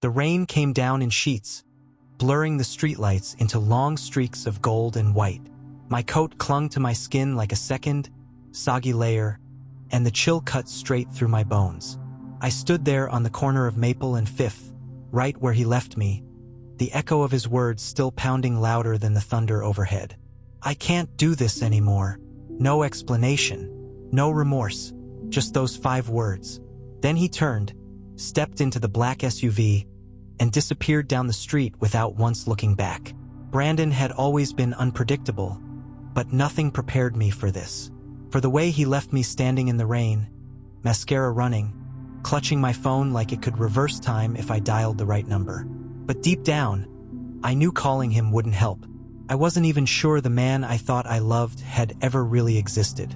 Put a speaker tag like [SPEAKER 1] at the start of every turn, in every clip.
[SPEAKER 1] The rain came down in sheets, blurring the streetlights into long streaks of gold and white. My coat clung to my skin like a second, soggy layer, and the chill cut straight through my bones. I stood there on the corner of Maple and Fifth, right where he left me, the echo of his words still pounding louder than the thunder overhead. I can't do this anymore. No explanation, no remorse, just those 5 words. Then he turned, stepped into the black SUV, and disappeared down the street without once looking back. Brandon had always been unpredictable, but nothing prepared me for this. For the way he left me standing in the rain, mascara running, clutching my phone like it could reverse time if I dialed the right number. But deep down, I knew calling him wouldn't help. I wasn't even sure the man I thought I loved had ever really existed.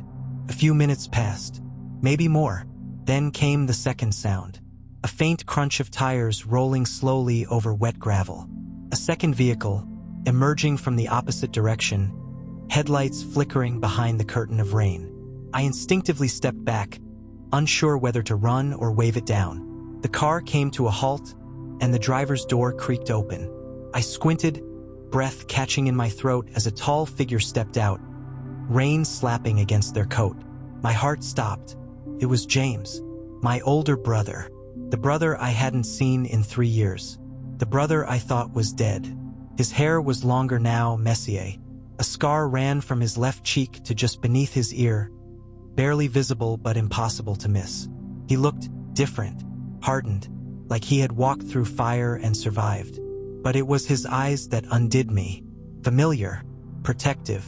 [SPEAKER 1] A few minutes passed, maybe more. Then came the second sound. A faint crunch of tires rolling slowly over wet gravel. A second vehicle, emerging from the opposite direction, headlights flickering behind the curtain of rain. I instinctively stepped back, unsure whether to run or wave it down. The car came to a halt, and the driver's door creaked open. I squinted, breath catching in my throat as a tall figure stepped out, rain slapping against their coat. My heart stopped. It was James, my older brother. The brother I hadn't seen in 3 years. The brother I thought was dead. His hair was longer now, messier. A scar ran from his left cheek to just beneath his ear, barely visible but impossible to miss. He looked different, hardened, like he had walked through fire and survived. But it was his eyes that undid me. Familiar, protective,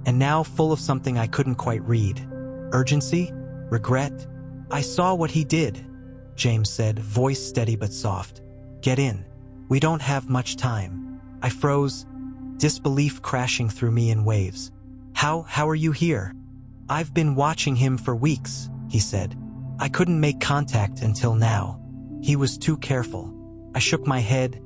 [SPEAKER 1] and now full of something I couldn't quite read. Urgency? Regret? I saw what he did, James said, voice steady but soft. Get in. We don't have much time. I froze, disbelief crashing through me in waves. How are you here? I've been watching him for weeks, he said. I couldn't make contact until now. He was too careful. I shook my head,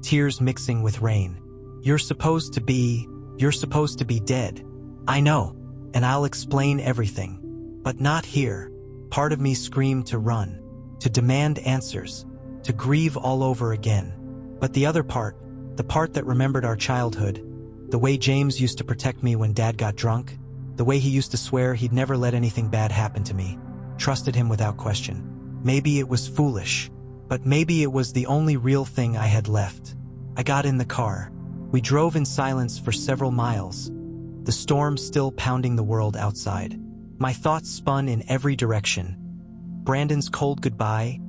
[SPEAKER 1] tears mixing with rain. You're supposed to be dead. I know, and I'll explain everything. But not here. Part of me screamed to run, to demand answers, to grieve all over again. But the other part, the part that remembered our childhood, the way James used to protect me when Dad got drunk, the way he used to swear he'd never let anything bad happen to me, trusted him without question. Maybe it was foolish, but maybe it was the only real thing I had left. I got in the car. We drove in silence for several miles, the storm still pounding the world outside. My thoughts spun in every direction. Brandon's cold goodbye,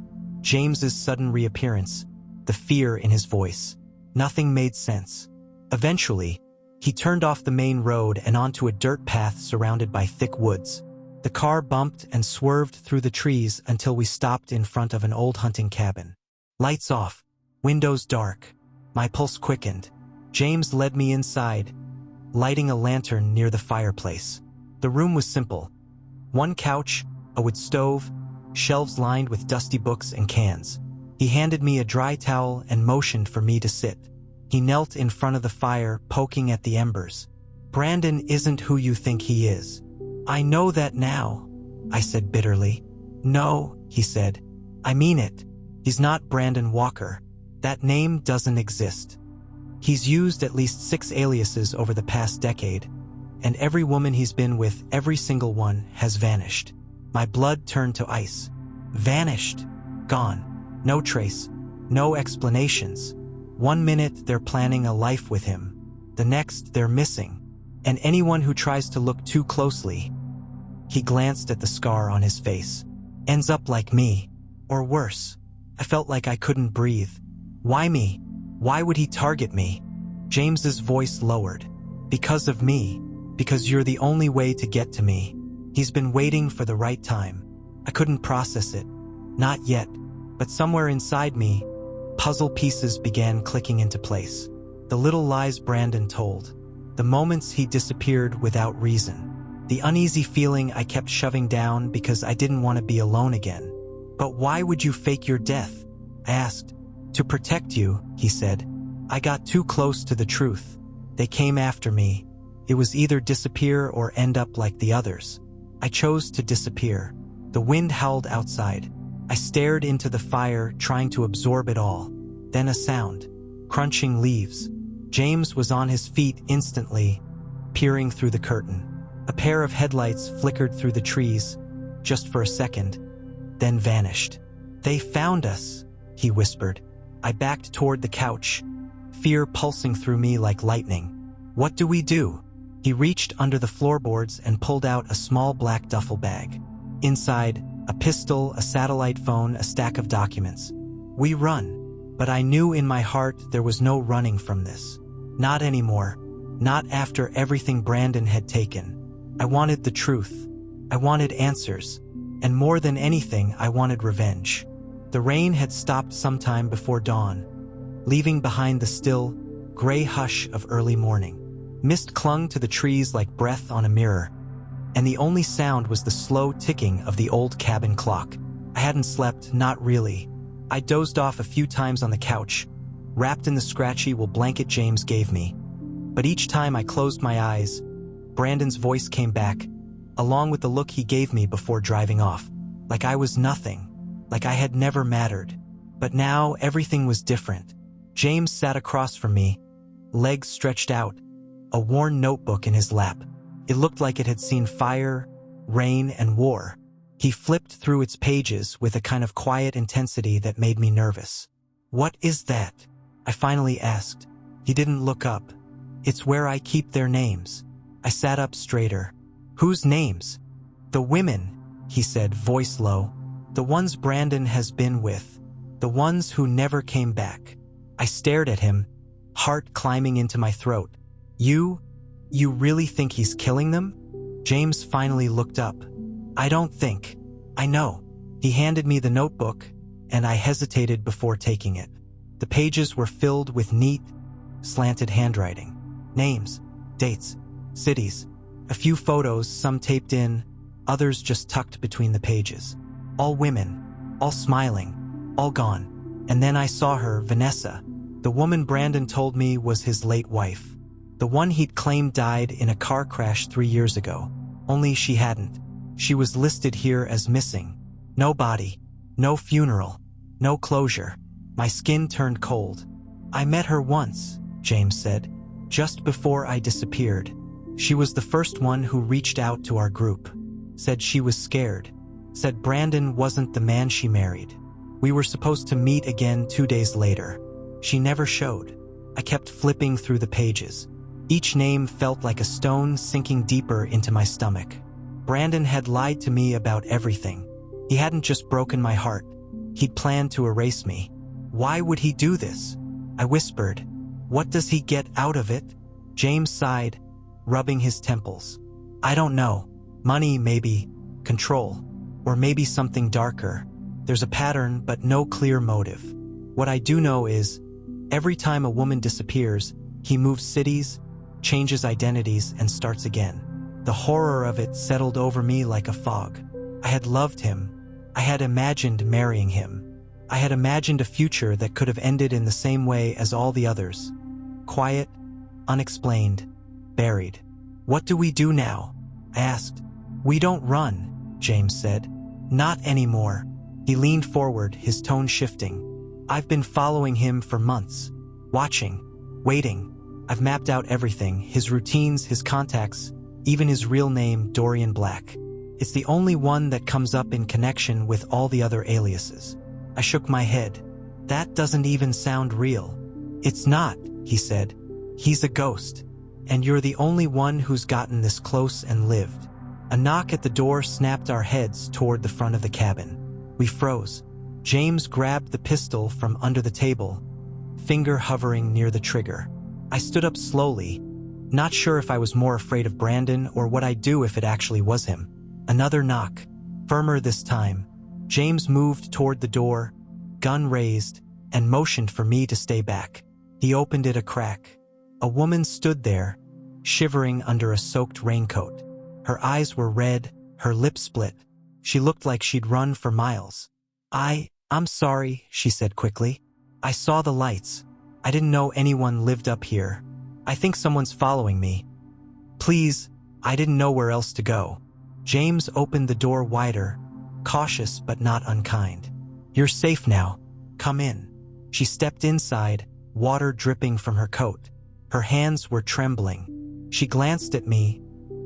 [SPEAKER 1] James's sudden reappearance, the fear in his voice. Nothing made sense. Eventually, he turned off the main road and onto a dirt path surrounded by thick woods. The car bumped and swerved through the trees until we stopped in front of an old hunting cabin. Lights off, windows dark. My pulse quickened. James led me inside, lighting a lantern near the fireplace. The room was simple. One couch, a wood stove, shelves lined with dusty books and cans. He handed me a dry towel and motioned for me to sit. He knelt in front of the fire, poking at the embers. Brandon isn't who you think he is. I know that now, I said bitterly. No, he said. I mean it. He's not Brandon Walker. That name doesn't exist. He's used at least 6 aliases over the past decade, and every woman he's been with, every single one, has vanished. My blood turned to ice. Vanished. Gone. No trace. No explanations. 1 minute they're planning a life with him. The next they're missing. And anyone who tries to look too closely, he glanced at the scar on his face, ends up like me, or worse. I felt like I couldn't breathe. Why me? Why would he target me? James's voice lowered. Because of me. Because you're the only way to get to me. He's been waiting for the right time. I couldn't process it. Not yet. But somewhere inside me, puzzle pieces began clicking into place. The little lies Brandon told. The moments he disappeared without reason. The uneasy feeling I kept shoving down because I didn't want to be alone again. But why would you fake your death? I asked. To protect you, he said. I got too close to the truth. They came after me. It was either disappear or end up like the others. I chose to disappear. The wind howled outside. I stared into the fire, trying to absorb it all. Then a sound. Crunching leaves. James was on his feet instantly, peering through the curtain. A pair of headlights flickered through the trees, just for a second, then vanished. "They found us," he whispered. I backed toward the couch, fear pulsing through me like lightning. "What do we do?" He reached under the floorboards and pulled out a small black duffel bag. Inside, a pistol, a satellite phone, a stack of documents. "We run." But I knew in my heart there was no running from this. Not anymore. Not after everything Brandon had taken. I wanted the truth. I wanted answers. And more than anything, I wanted revenge. The rain had stopped sometime before dawn, leaving behind the still, gray hush of early morning. Mist clung to the trees like breath on a mirror, and the only sound was the slow ticking of the old cabin clock. I hadn't slept, not really. I dozed off a few times on the couch, wrapped in the scratchy wool blanket James gave me. But each time I closed my eyes, Brandon's voice came back, along with the look he gave me before driving off. Like I was nothing, like I had never mattered. But now everything was different. James sat across from me, legs stretched out, a worn notebook in his lap. It looked like it had seen fire, rain, and war. He flipped through its pages with a kind of quiet intensity that made me nervous. "What is that?" I finally asked. He didn't look up. "It's where I keep their names." I sat up straighter. "Whose names?" "The women," he said, voice low. "The ones Brandon has been with. The ones who never came back." I stared at him, heart climbing into my throat. You really think he's killing them?" James finally looked up. "I don't think. I know." He handed me the notebook, and I hesitated before taking it. The pages were filled with neat, slanted handwriting. Names, dates, cities, a few photos, some taped in, others just tucked between the pages. All women, all smiling, all gone. And then I saw her, Vanessa, the woman Brandon told me was his late wife. The one he'd claimed died in a car crash 3 years ago. Only she hadn't. She was listed here as missing. No body, no funeral, no closure. My skin turned cold. "I met her once," James said, "just before I disappeared. She was the first one who reached out to our group. Said she was scared. Said Brandon wasn't the man she married. We were supposed to meet again 2 days later. She never showed." I kept flipping through the pages. Each name felt like a stone sinking deeper into my stomach. Brandon had lied to me about everything. He hadn't just broken my heart. He'd planned to erase me. Why would he do this? I whispered. "What does he get out of it?" James sighed, rubbing his temples. "I don't know. Money, maybe. Control. Or maybe something darker. There's a pattern, but no clear motive. What I do know is, every time a woman disappears, he moves cities, changes identities, and starts again. The horror of it settled over me like a fog. I had loved him. I had imagined marrying him. I had imagined a future that could have ended in the same way as all the others. Quiet, unexplained, buried. "What do we do now?" I asked. "We don't run," James said. "Not anymore." He leaned forward, his tone shifting. "I've been following him for months. Watching. Waiting. I've mapped out everything, his routines, his contacts, even his real name, Dorian Black. It's the only one that comes up in connection with all the other aliases." I shook my head. "That doesn't even sound real." "It's not," he said. "He's a ghost. And you're the only one who's gotten this close and lived." A knock at the door snapped our heads toward the front of the cabin. We froze. James grabbed the pistol from under the table, finger hovering near the trigger. I stood up slowly, not sure if I was more afraid of Brandon or what I'd do if it actually was him. Another knock, firmer this time. James moved toward the door, gun raised, and motioned for me to stay back. He opened it a crack. A woman stood there, shivering under a soaked raincoat. Her eyes were red, her lips split. She looked like she'd run for miles. I'm sorry," she said quickly. "I saw the lights. I didn't know anyone lived up here. I think someone's following me. Please, I didn't know where else to go." James opened the door wider, cautious but not unkind. "You're safe now. Come in." She stepped inside, water dripping from her coat. Her hands were trembling. She glanced at me,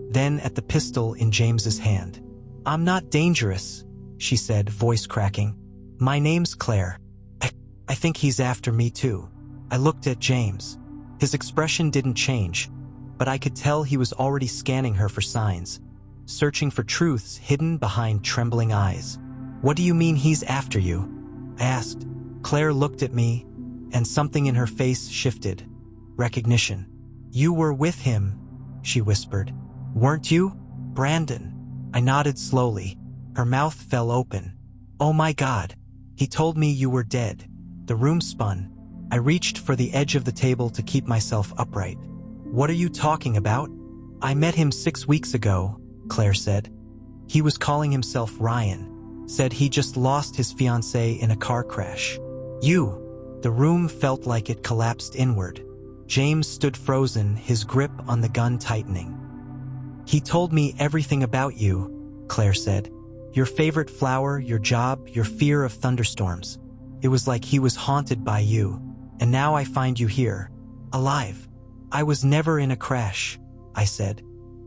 [SPEAKER 1] then at the pistol in James's hand. "I'm not dangerous," she said, voice cracking. "My name's Claire. I think he's after me too." I looked at James. His expression didn't change, but I could tell he was already scanning her for signs, searching for truths hidden behind trembling eyes. "What do you mean he's after you?" I asked. Claire looked at me, and something in her face shifted. Recognition. "You were with him," she whispered. "Weren't you, Brandon?" I nodded slowly. Her mouth fell open. "Oh my God. He told me you were dead." The room spun. I reached for the edge of the table to keep myself upright. "What are you talking about?" "I met him 6 weeks ago," Claire said. "He was calling himself Ryan. Said he just lost his fiancée in a car crash." "You?" The room felt like it collapsed inward. James stood frozen, his grip on the gun tightening. "He told me everything about you," Claire said. "Your favorite flower, your job, your fear of thunderstorms. It was like he was haunted by you. And now I find you here, alive." "I was never in a crash," I said.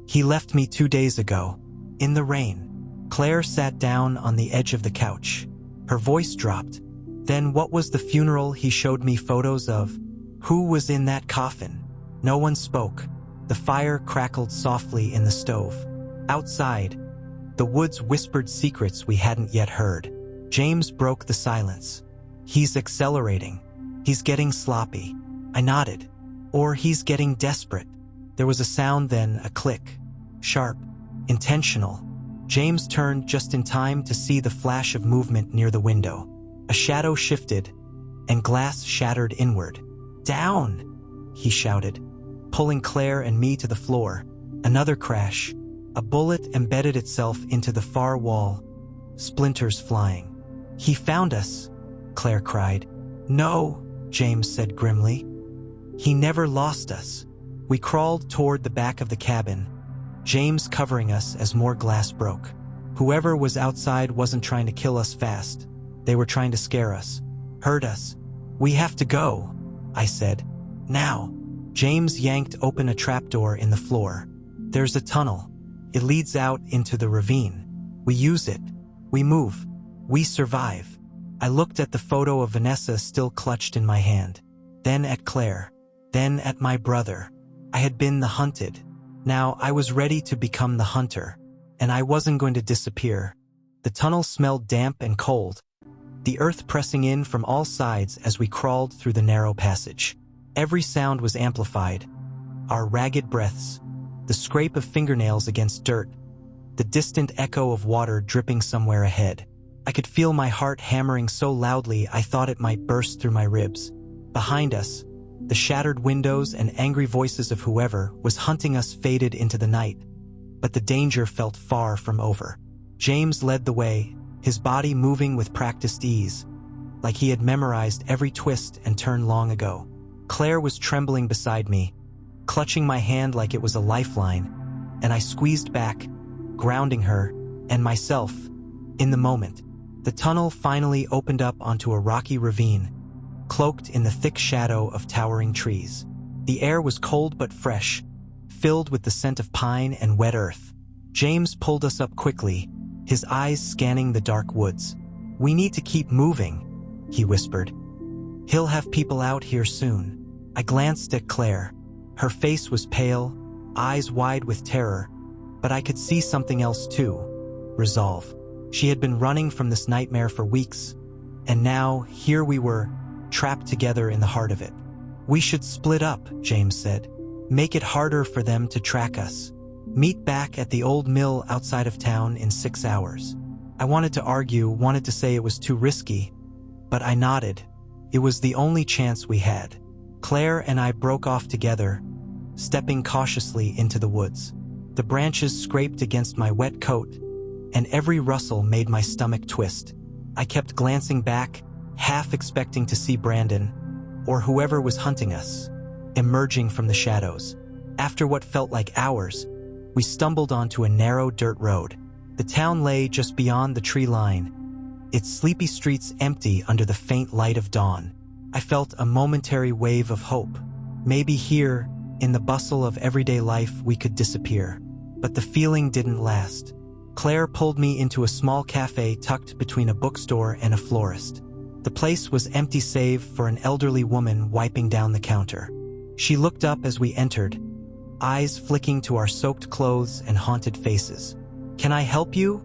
[SPEAKER 1] "He left me 2 days ago, in the rain." Claire sat down on the edge of the couch. Her voice dropped. "Then what was the funeral he showed me photos of? Who was in that coffin?" No one spoke. The fire crackled softly in the stove. Outside, the woods whispered secrets we hadn't yet heard. James broke the silence. "He's accelerating. He's getting sloppy." I nodded. "Or he's getting desperate." There was a sound, then a click. Sharp. Intentional. James turned just in time to see the flash of movement near the window. A shadow shifted, and glass shattered inward. "Down!" he shouted, pulling Claire and me to the floor. Another crash. A bullet embedded itself into the far wall, splinters flying. "He found us," Claire cried. "No," James said grimly. "He never lost us." We crawled toward the back of the cabin, James covering us as more glass broke. Whoever was outside wasn't trying to kill us fast. They were trying to scare us, hurt us. "We have to go," I said. "Now." James yanked open a trapdoor in the floor. "There's a tunnel. It leads out into the ravine. We use it. We move. We survive." I looked at the photo of Vanessa still clutched in my hand, then at Claire, then at my brother. I had been the hunted. Now I was ready to become the hunter, and I wasn't going to disappear. The tunnel smelled damp and cold, the earth pressing in from all sides as we crawled through the narrow passage. Every sound was amplified. Our ragged breaths, the scrape of fingernails against dirt, the distant echo of water dripping somewhere ahead. I could feel my heart hammering so loudly I thought it might burst through my ribs. Behind us, the shattered windows and angry voices of whoever was hunting us faded into the night, but the danger felt far from over. James led the way, his body moving with practiced ease, like he had memorized every twist and turn long ago. Claire was trembling beside me, clutching my hand like it was a lifeline, and I squeezed back, grounding her and myself in the moment. The tunnel finally opened up onto a rocky ravine, cloaked in the thick shadow of towering trees. The air was cold but fresh, filled with the scent of pine and wet earth. James pulled us up quickly, his eyes scanning the dark woods. "We need to keep moving," he whispered. "He'll have people out here soon." I glanced at Claire. Her face was pale, eyes wide with terror, but I could see something else too: resolve. She had been running from this nightmare for weeks, and now here we were, trapped together in the heart of it. "We should split up," James said. "Make it harder for them to track us. Meet back at the old mill outside of town in 6 hours." I wanted to argue, wanted to say it was too risky, but I nodded. It was the only chance we had. Claire and I broke off together, stepping cautiously into the woods. The branches scraped against my wet coat, and every rustle made my stomach twist. I kept glancing back, half expecting to see Brandon, or whoever was hunting us, emerging from the shadows. After what felt like hours, we stumbled onto a narrow dirt road. The town lay just beyond the tree line, its sleepy streets empty under the faint light of dawn. I felt a momentary wave of hope. Maybe here, in the bustle of everyday life, we could disappear. But the feeling didn't last. Claire pulled me into a small cafe tucked between a bookstore and a florist. The place was empty save for an elderly woman wiping down the counter. She looked up as we entered, eyes flicking to our soaked clothes and haunted faces. "Can I help you?"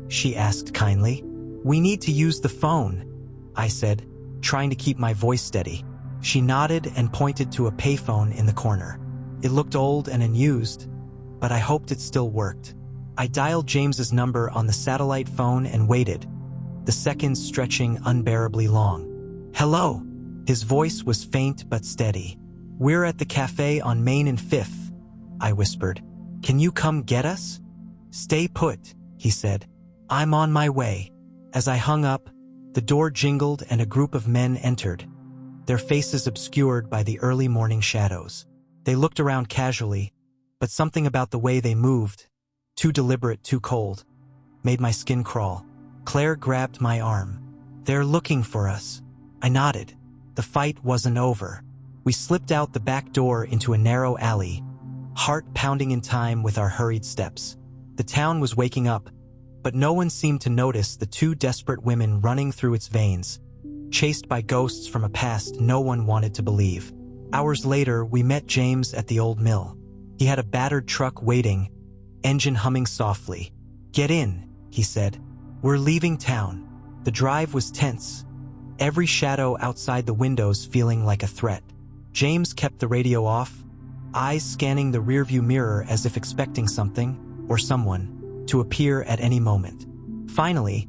[SPEAKER 1] she asked kindly. "We need to use the phone," I said, trying to keep my voice steady. She nodded and pointed to a payphone in the corner. It looked old and unused, but I hoped it still worked. I dialed James's number on the satellite phone and waited, the seconds stretching unbearably long. "Hello." His voice was faint but steady. "We're at the cafe on Main and 5th, I whispered. "Can you come get us?" "Stay put," he said. "I'm on my way." As I hung up, the door jingled and a group of men entered, their faces obscured by the early morning shadows. They looked around casually, but something about the way they moved, too deliberate, too cold, made my skin crawl. Claire grabbed my arm. "They're looking for us." I nodded. The fight wasn't over. We slipped out the back door into a narrow alley, heart pounding in time with our hurried steps. The town was waking up, but no one seemed to notice the two desperate women running through its veins, chased by ghosts from a past no one wanted to believe. Hours later, we met James at the old mill. He had a battered truck waiting, engine humming softly. "Get in," he said. "We're leaving town." The drive was tense, every shadow outside the windows feeling like a threat. James kept the radio off, eyes scanning the rearview mirror as if expecting something, or someone, to appear at any moment. Finally,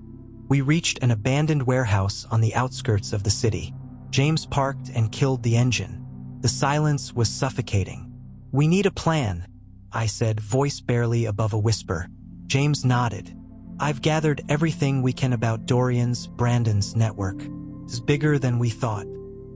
[SPEAKER 1] we reached an abandoned warehouse on the outskirts of the city. James parked and killed the engine. The silence was suffocating. "We need a plan," I said, voice barely above a whisper. James nodded. "I've gathered everything we can about Brandon's network. It's bigger than we thought.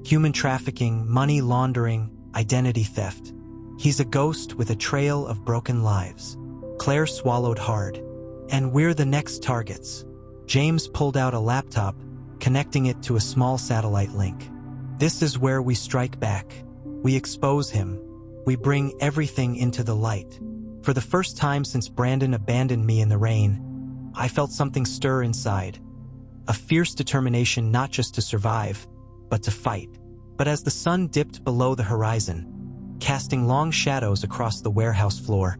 [SPEAKER 1] Human trafficking, money laundering, identity theft. He's a ghost with a trail of broken lives." Claire swallowed hard. "And we're the next targets." James pulled out a laptop, connecting it to a small satellite link. "This is where we strike back. We expose him. We bring everything into the light." For the first time since Brandon abandoned me in the rain, I felt something stir inside. A fierce determination not just to survive, but to fight. But as the sun dipped below the horizon, casting long shadows across the warehouse floor,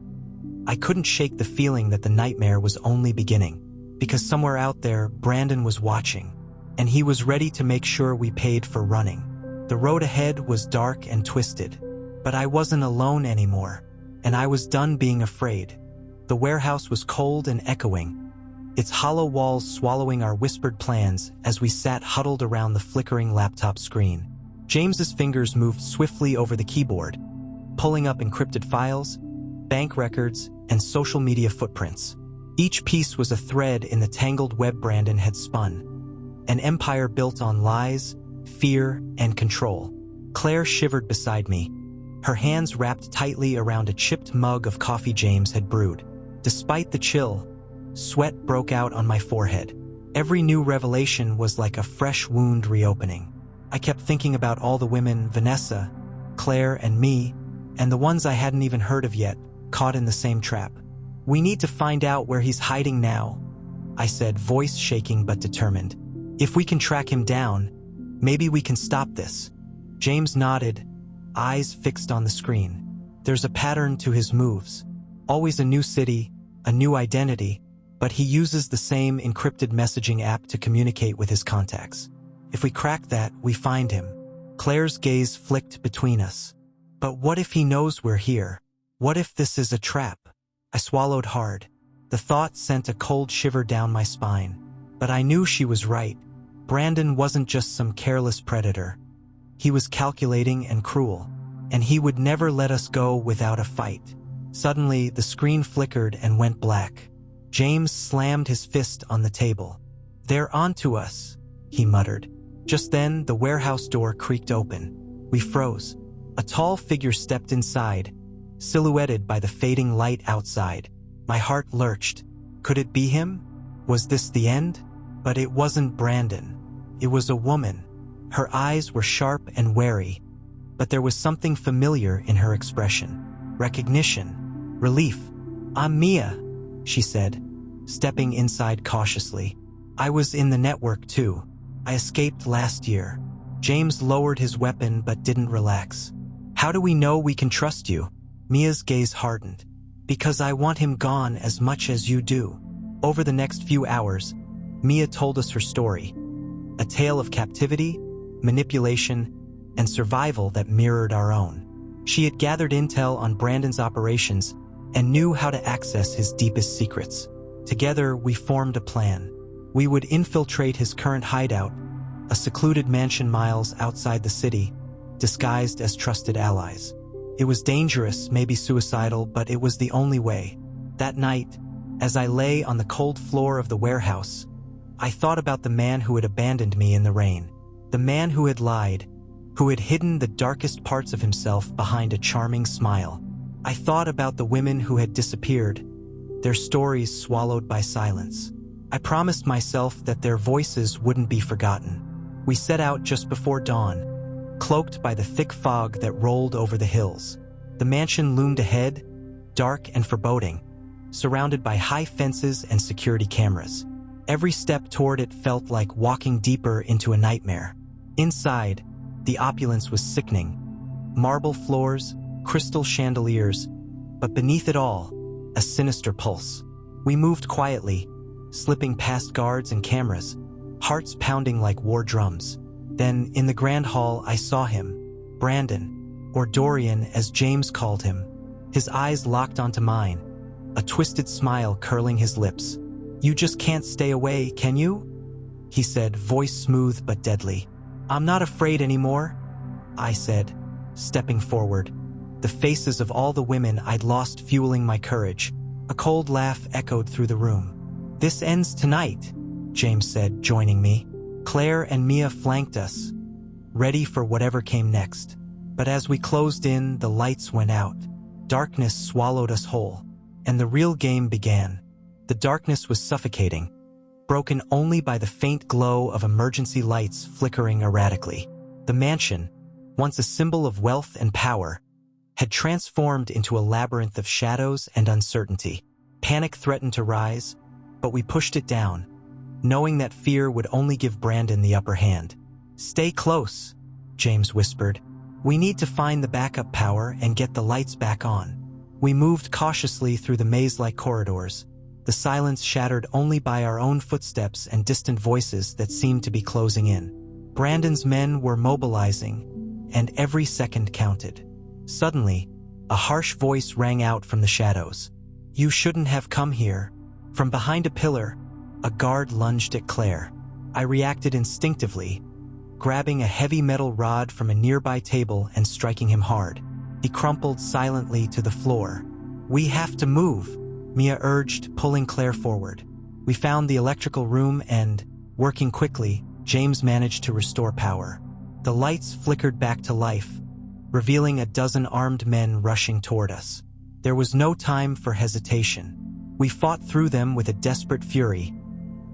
[SPEAKER 1] I couldn't shake the feeling that the nightmare was only beginning. Because somewhere out there, Brandon was watching, and he was ready to make sure we paid for running. The road ahead was dark and twisted, but I wasn't alone anymore, and I was done being afraid. The warehouse was cold and echoing, its hollow walls swallowing our whispered plans as we sat huddled around the flickering laptop screen. James's fingers moved swiftly over the keyboard, pulling up encrypted files, bank records, and social media footprints. Each piece was a thread in the tangled web Brandon had spun, an empire built on lies, fear, and control. Claire shivered beside me, her hands wrapped tightly around a chipped mug of coffee James had brewed. Despite the chill, sweat broke out on my forehead. Every new revelation was like a fresh wound reopening. I kept thinking about all the women, Vanessa, Claire, and me, and the ones I hadn't even heard of yet, caught in the same trap. "We need to find out where he's hiding now," I said, voice shaking but determined. "If we can track him down, maybe we can stop this." James nodded, eyes fixed on the screen. There's a pattern to his moves. Always a new city, a new identity, but he uses the same encrypted messaging app to communicate with his contacts. If we crack that, we find him. Claire's gaze flicked between us. But what if he knows we're here? What if this is a trap? I swallowed hard. The thought sent a cold shiver down my spine. But I knew she was right. Brandon wasn't just some careless predator. He was calculating and cruel, and he would never let us go without a fight. Suddenly, the screen flickered and went black. James slammed his fist on the table. "They're onto us," he muttered. Just then, the warehouse door creaked open. We froze. A tall figure stepped inside, silhouetted by the fading light outside. My heart lurched. Could it be him? Was this the end? But it wasn't Brandon. It was a woman. Her eyes were sharp and wary, but there was something familiar in her expression. Recognition. Relief. "I'm Mia," she said, stepping inside cautiously. "I was in the network too. I escaped last year." James lowered his weapon but didn't relax. "How do we know we can trust you?" Mia's gaze hardened. "Because I want him gone as much as you do." Over the next few hours, Mia told us her story. A tale of captivity, manipulation, and survival that mirrored our own. She had gathered intel on Brandon's operations and knew how to access his deepest secrets. Together, we formed a plan. We would infiltrate his current hideout, a secluded mansion miles outside the city, disguised as trusted allies. It was dangerous, maybe suicidal, but it was the only way. That night, as I lay on the cold floor of the warehouse, I thought about the man who had abandoned me in the rain. The man who had lied, who had hidden the darkest parts of himself behind a charming smile. I thought about the women who had disappeared, their stories swallowed by silence. I promised myself that their voices wouldn't be forgotten. We set out just before dawn, cloaked by the thick fog that rolled over the hills. The mansion loomed ahead, dark and foreboding, surrounded by high fences and security cameras. Every step toward it felt like walking deeper into a nightmare. Inside, the opulence was sickening. Marble floors, crystal chandeliers, but beneath it all, a sinister pulse. We moved quietly, slipping past guards and cameras, hearts pounding like war drums. Then, in the grand hall, I saw him, Brandon, or Dorian as James called him. His eyes locked onto mine, a twisted smile curling his lips. "You just can't stay away, can you?" he said, voice smooth but deadly. "I'm not afraid anymore," I said, stepping forward, the faces of all the women I'd lost fueling my courage. A cold laugh echoed through the room. "This ends tonight," James said, joining me. Claire and Mia flanked us, ready for whatever came next. But as we closed in, the lights went out. Darkness swallowed us whole, and the real game began. The darkness was suffocating, broken only by the faint glow of emergency lights flickering erratically. The mansion, once a symbol of wealth and power, had transformed into a labyrinth of shadows and uncertainty. Panic threatened to rise, but we pushed it down, knowing that fear would only give Brandon the upper hand. "Stay close," James whispered. "We need to find the backup power and get the lights back on." We moved cautiously through the maze-like corridors, the silence shattered only by our own footsteps and distant voices that seemed to be closing in. Brandon's men were mobilizing, and every second counted. Suddenly, a harsh voice rang out from the shadows. "You shouldn't have come here." From behind a pillar, a guard lunged at Claire. I reacted instinctively, grabbing a heavy metal rod from a nearby table and striking him hard. He crumpled silently to the floor. "We have to move," Mia urged, pulling Claire forward. We found the electrical room and, working quickly, James managed to restore power. The lights flickered back to life, revealing a dozen armed men rushing toward us. There was no time for hesitation. We fought through them with a desperate fury,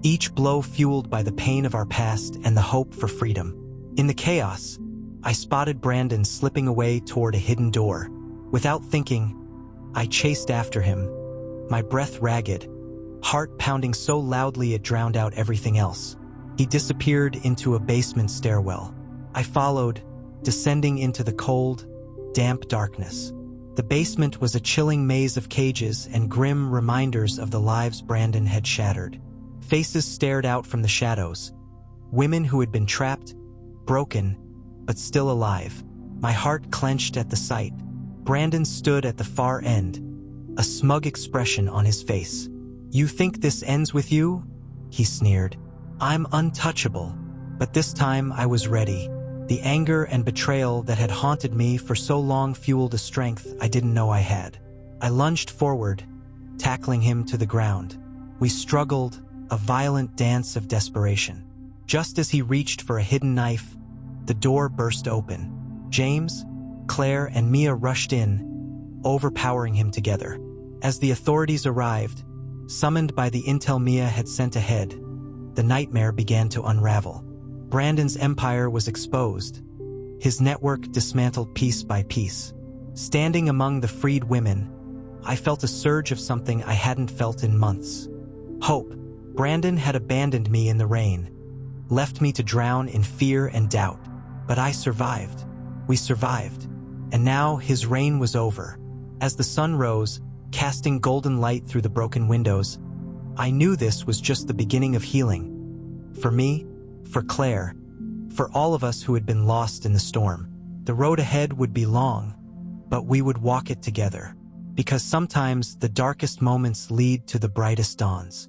[SPEAKER 1] each blow fueled by the pain of our past and the hope for freedom. In the chaos, I spotted Brandon slipping away toward a hidden door. Without thinking, I chased after him, my breath ragged, heart pounding so loudly it drowned out everything else. He disappeared into a basement stairwell. I followed, descending into the cold, damp darkness. The basement was a chilling maze of cages and grim reminders of the lives Brandon had shattered. Faces stared out from the shadows, women who had been trapped, broken, but still alive. My heart clenched at the sight. Brandon stood at the far end, a smug expression on his face. "You think this ends with you?" he sneered. "I'm untouchable." But this time I was ready. The anger and betrayal that had haunted me for so long fueled a strength I didn't know I had. I lunged forward, tackling him to the ground. We struggled, a violent dance of desperation. Just as he reached for a hidden knife, the door burst open. James, Claire, and Mia rushed in, overpowering him together. As the authorities arrived, summoned by the intel Mia had sent ahead, the nightmare began to unravel. Brandon's empire was exposed, his network dismantled piece by piece. Standing among the freed women, I felt a surge of something I hadn't felt in months. Hope. Brandon had abandoned me in the rain, left me to drown in fear and doubt. But I survived. We survived. And now his reign was over. As the sun rose, casting golden light through the broken windows, I knew this was just the beginning of healing. For me, for Claire, for all of us who had been lost in the storm. The road ahead would be long, but we would walk it together. Because sometimes the darkest moments lead to the brightest dawns.